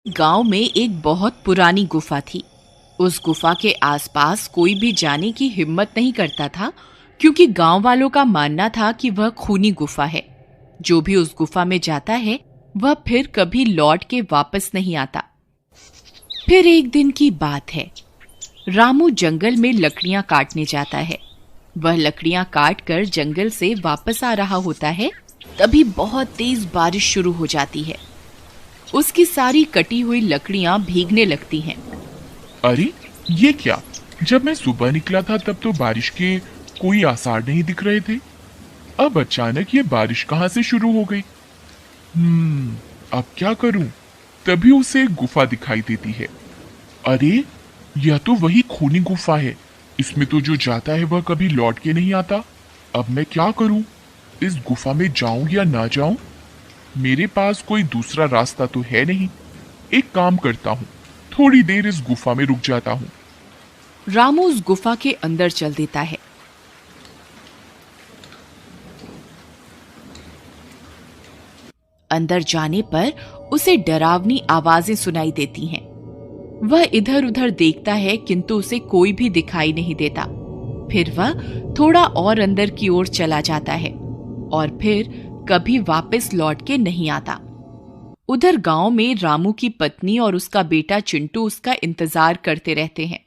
गांव में एक बहुत पुरानी गुफा थी। उस गुफा के आसपास कोई भी जाने की हिम्मत नहीं करता था, क्योंकि गांव वालों का मानना था कि वह खूनी गुफा है। जो भी उस गुफा में जाता है वह फिर कभी लौट के वापस नहीं आता। फिर एक दिन की बात है। रामू जंगल में लकड़ियां काटने जाता है। वह लकड़ियां काट कर जंगल से वापस आ रहा होता है, तभी बहुत तेज बारिश शुरू हो जाती है। उसकी सारी कटी हुई लकड़ियां भीगने लगती हैं। अरे ये क्या? जब मैं सुबह निकला था तब तो बारिश के कोई आसार नहीं दिख रहे थे। अब अचानक ये बारिश कहाँ से शुरू हो गई? अब क्या करूं? तभी उसे एक गुफा दिखाई देती है। अरे यह तो वही खूनी गुफा है। इसमें तो जो जाता है वह कभी लौट के नहीं आता। अब मैं क्या करूं? इस गुफा में जाऊं या ना जाऊं? मेरे पास कोई दूसरा रास्ता तो है नहीं। एक काम करता हूँ, थोड़ी देर इस गुफा में रुक जाता हूँ। रामू उस गुफा के अंदर चल देता है। अंदर जाने पर उसे डरावनी आवाजें सुनाई देती हैं। वह इधर उधर देखता है, किंतु उसे कोई भी दिखाई नहीं देता। फिर वह थोड़ा और अंदर की ओर चला जाता है और फिर कभी वापस लौट के नहीं आता। उधर गांव में रामू की पत्नी और उसका बेटा चिंटू उसका इंतजार करते रहते हैं,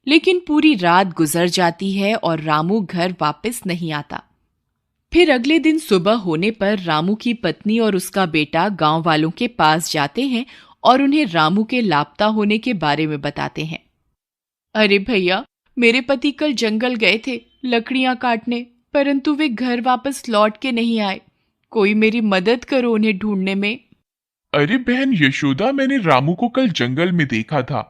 लेकिन पूरी रात गुजर जाती है और रामू घर वापस नहीं आता। फिर अगले दिन सुबह होने पर रामू की पत्नी और उसका बेटा गांव वालों के पास जाते हैं और उन्हें रामू के लापता होने के बारे में बताते हैं। अरे भैया, मेरे पति कल जंगल गए थे लकड़ियां काटने, परंतु वे घर वापस लौट के नहीं आए। कोई मेरी मदद करो उन्हें ढूंढने में। अरे बहन यशोदा, मैंने रामू को कल जंगल में देखा था।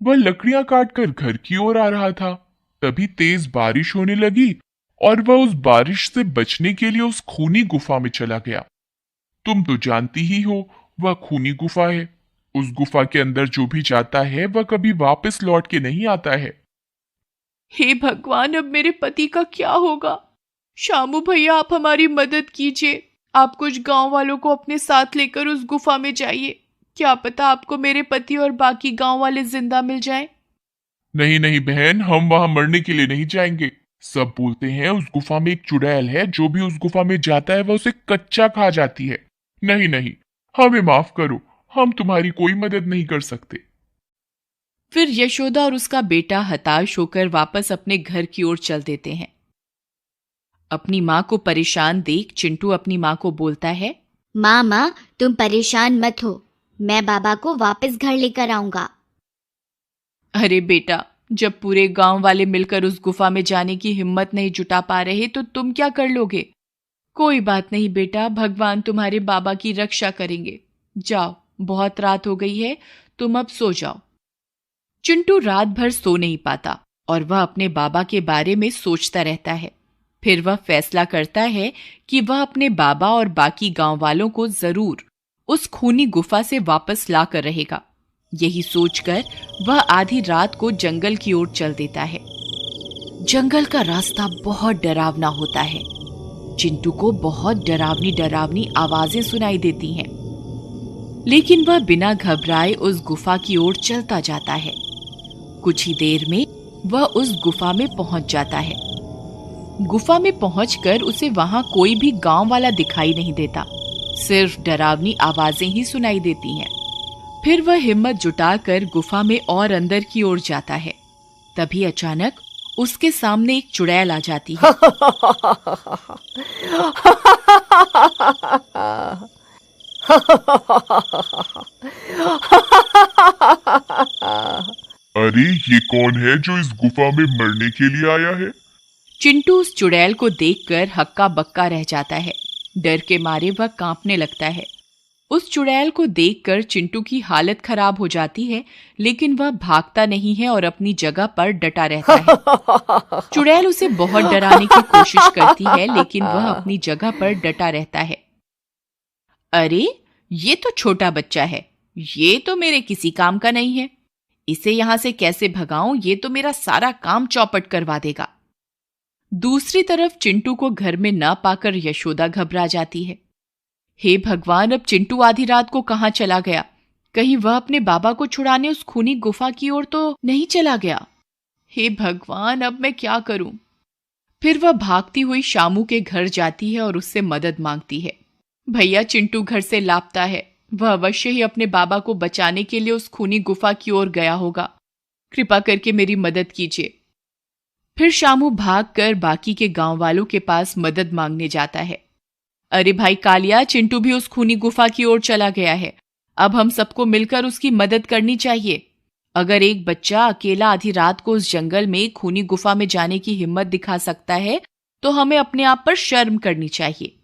वह लकड़ियां काटकर घर की ओर आ रहा था। तभी तेज बारिश होने लगी और वह उस बारिश से बचने के लिए उस खूनी गुफा में चला गया। तुम तो जानती ही हो, वह खूनी गुफा है। उस गुफा के अंदर जो भी जाता है वह कभी वापस लौट के नहीं आता है। हे भगवान, अब मेरे पति का क्या होगा? शामू भैया, आप हमारी मदद कीजिए। आप कुछ गांव वालों को अपने साथ लेकर उस गुफा में जाइए। क्या पता आपको मेरे पति और बाकी गांव वाले जिंदा मिल जाएं। नहीं नहीं बहन, हम वहां मरने के लिए नहीं जाएंगे। सब बोलते हैं उस गुफा में एक चुड़ैल है, जो भी उस गुफा में जाता है वह उसे कच्चा खा जाती है। नहीं नहीं, हमें माफ करो, हम तुम्हारी कोई मदद नहीं कर सकते। फिर यशोदा और उसका बेटा हताश होकर वापस अपने घर की ओर चल देते हैं। अपनी माँ को परेशान देख चिंटू अपनी माँ को बोलता है, माँ, तुम परेशान मत हो, मैं बाबा को वापस घर लेकर आऊंगा। अरे बेटा, जब पूरे गांव वाले मिलकर उस गुफा में जाने की हिम्मत नहीं जुटा पा रहे तो तुम क्या कर लोगे? कोई बात नहीं बेटा, भगवान तुम्हारे बाबा की रक्षा करेंगे। जाओ, बहुत रात हो गई है, तुम अब सो जाओ। चिंटू रात भर सो नहीं पाता और वह अपने बाबा के बारे में सोचता रहता है। फिर वह फैसला करता है कि वह अपने बाबा और बाकी गांव वालों को जरूर उस खूनी गुफा से वापस ला कर रहेगा। यही सोचकर वह आधी रात को जंगल की ओर चल देता है। जंगल का रास्ता बहुत डरावना होता है। चिंटू को बहुत डरावनी डरावनी आवाजें सुनाई देती हैं, लेकिन वह बिना घबराए उस गुफा की ओर चलता जाता है। कुछ ही देर में वह उस गुफा में पहुंच जाता है। गुफा में पहुंचकर उसे वहां कोई भी गांव वाला दिखाई नहीं देता, सिर्फ डरावनी आवाजें ही सुनाई देती हैं। फिर वह हिम्मत जुटाकर गुफा में और अंदर की ओर जाता है। तभी अचानक उसके सामने एक चुड़ैल आ जाती है। अरे ये कौन है जो इस गुफा में मरने के लिए आया है? चिंटू उस चुड़ैल को देखकर हक्का बक्का रह जाता है। डर के मारे वह कांपने लगता है। उस चुड़ैल को देखकर चिंटू की हालत खराब हो जाती है, लेकिन वह भागता नहीं है और अपनी जगह पर डटा रहता है। चुड़ैल उसे बहुत डराने की कोशिश करती है, लेकिन वह अपनी जगह पर डटा रहता है। अरे, ये तो छोटा बच्चा है, ये तो मेरे किसी काम का नहीं है। इसे यहां से कैसे भगाऊं? ये तो मेरा सारा काम चौपट करवा देगा। दूसरी तरफ चिंटू को घर में न पाकर यशोदा घबरा जाती है। हे भगवान, अब चिंटू आधी रात को कहां चला गया? कहीं वह अपने बाबा को छुड़ाने उस खूनी गुफा की ओर तो नहीं चला गया। हे भगवान, अब मैं क्या करूं? फिर वह भागती हुई शामू के घर जाती है और उससे मदद मांगती है। भैया चिंटू घर से लापता है। वह अवश्य ही अपने बाबा को बचाने के लिए उस खूनी गुफा की ओर गया होगा। कृपा करके मेरी मदद कीजिए। फिर शामू भागकर बाकी के गांव वालों के पास मदद मांगने जाता है। अरे भाई कालिया, चिंटू भी उस खूनी गुफा की ओर चला गया है। अब हम सबको मिलकर उसकी मदद करनी चाहिए। अगर एक बच्चा अकेला आधी रात को उस जंगल में खूनी गुफा में जाने की हिम्मत दिखा सकता है तो हमें अपने आप पर शर्म करनी चाहिए।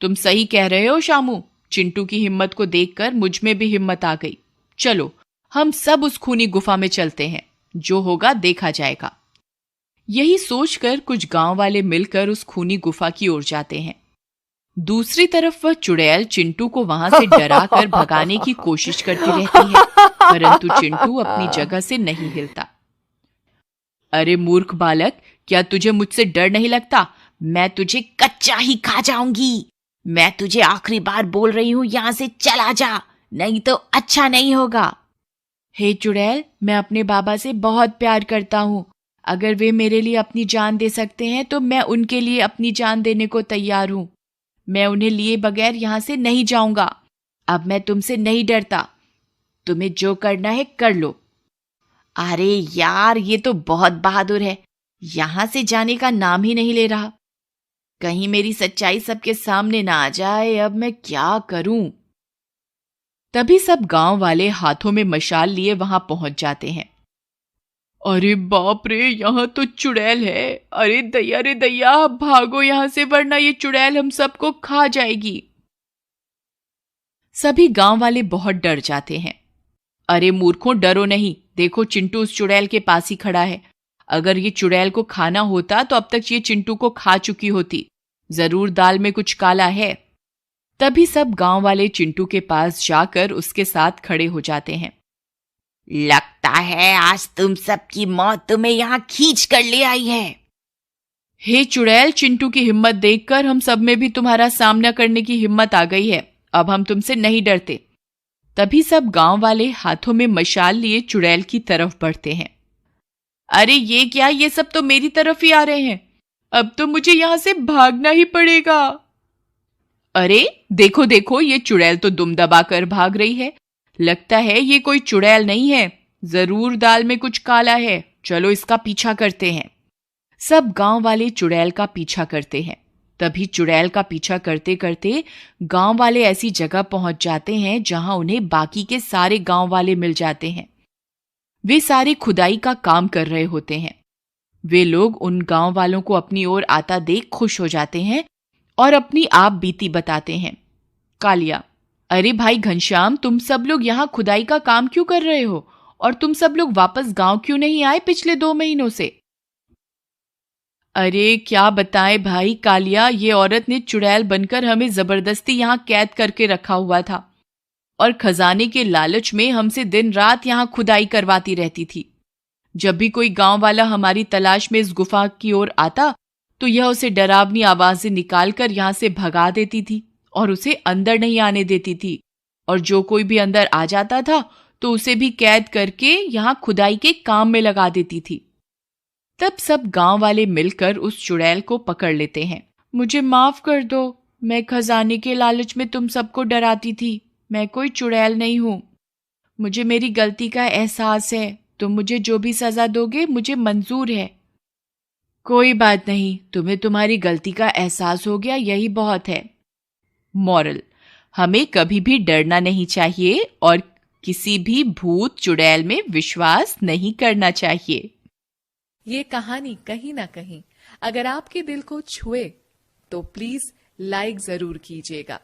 तुम सही कह रहे हो शामू। चिंटू की हिम्मत को देखकर मुझ में भी हिम्मत आ गई। चलो हम सब उस खूनी गुफा में चलते हैं, जो होगा देखा जाएगा। यही सोचकर कुछ गांव वाले मिलकर उस खूनी गुफा की ओर जाते हैं। दूसरी तरफ वह चुड़ैल चिंटू को वहां से डराकर भगाने की कोशिश करती रहती है, परंतु चिंटू अपनी जगह से नहीं हिलता। अरे मूर्ख बालक, क्या तुझे मुझसे डर नहीं लगता? मैं तुझे कच्चा ही खा जाऊंगी। मैं तुझे आखिरी बार बोल रही हूं, यहां से चला जा, नहीं तो अच्छा नहीं होगा। हे चुड़ैल, मैं अपने बाबा से बहुत प्यार करता हूं। अगर वे मेरे लिए अपनी जान दे सकते हैं तो मैं उनके लिए अपनी जान देने को तैयार हूं। मैं उन्हें लिए बगैर यहां से नहीं जाऊंगा। अब मैं तुमसे नहीं डरता। तुम्हें जो करना है कर लो। अरे यार, ये तो बहुत बहादुर है। यहां से जाने का नाम ही नहीं ले रहा। कहीं मेरी सच्चाई सबके सामने ना आ जाए। अब मैं क्या करूं? तभी सब गांव वाले हाथों में मशाल लिए वहां पहुंच जाते हैं। अरे बाप रे, यहाँ तो चुड़ैल है। अरे दैया रे दैया, भागो यहां से, वरना ये चुड़ैल हम सबको खा जाएगी। सभी गांव वाले बहुत डर जाते हैं। अरे मूर्खों, डरो नहीं। देखो, चिंटू उस चुड़ैल के पास ही खड़ा है। अगर ये चुड़ैल को खाना होता तो अब तक ये चिंटू को खा चुकी होती। जरूर दाल में कुछ काला है। तभी सब गांव वाले चिंटू के पास जाकर उसके साथ खड़े हो जाते हैं। लगता है आज तुम सबकी मौत तुम्हें यहाँ खींच कर ले आई है। हे चुड़ैल, चिंटू की हिम्मत देखकर हम सब में भी तुम्हारा सामना करने की हिम्मत आ गई है। अब हम तुमसे नहीं डरते। तभी सब गांव वाले हाथों में मशाल लिए चुड़ैल की तरफ बढ़ते हैं। अरे ये क्या, ये सब तो मेरी तरफ ही आ रहे हैं। अब तो मुझे यहां से भागना ही पड़ेगा। अरे देखो देखो, ये चुड़ैल तो दुम दबाकर भाग रही है। लगता है ये कोई चुड़ैल नहीं है, जरूर दाल में कुछ काला है। चलो इसका पीछा करते हैं। सब गांव वाले चुड़ैल का पीछा करते हैं। तभी चुड़ैल का पीछा करते करते गांव वाले ऐसी जगह पहुंच जाते हैं जहां उन्हें बाकी के सारे गांव वाले मिल जाते हैं। वे सारे खुदाई का काम कर रहे होते हैं। वे लोग उन गांव वालों को अपनी ओर आता देख खुश हो जाते हैं और अपनी आप बीती बताते हैं। कालिया, अरे भाई घनश्याम, तुम सब लोग यहाँ खुदाई का काम क्यों कर रहे हो? और तुम सब लोग वापस गांव क्यों नहीं आए पिछले 2 महीनों से? अरे क्या बताएं भाई कालिया, ये औरत ने चुड़ैल बनकर हमें जबरदस्ती यहाँ कैद करके रखा हुआ था और खजाने के लालच में हमसे दिन रात यहाँ खुदाई करवाती रहती थी। जब भी कोई गांव वाला हमारी तलाश में इस गुफा की ओर आता तो यह उसे डरावनी आवाजें निकालकर यहाँ से भगा देती थी और उसे अंदर नहीं आने देती थी। और जो कोई भी अंदर आ जाता था तो उसे भी कैद करके यहाँ खुदाई के काम में लगा देती थी। तब सब गांव वाले मिलकर उस चुड़ैल को पकड़ लेते हैं। मुझे माफ कर दो, मैं खजाने के लालच में तुम सबको डराती थी। मैं कोई चुड़ैल नहीं हूं। मुझे मेरी गलती का एहसास है। तुम मुझे जो भी सजा दोगे मुझे मंजूर है। कोई बात नहीं, तुम्हें तुम्हारी गलती का एहसास हो गया, यही बहुत है। मॉरल, हमें कभी भी डरना नहीं चाहिए और किसी भी भूत चुड़ैल में विश्वास नहीं करना चाहिए। ये कहानी कहीं ना कहीं अगर आपके दिल को छुए तो प्लीज लाइक जरूर कीजिएगा।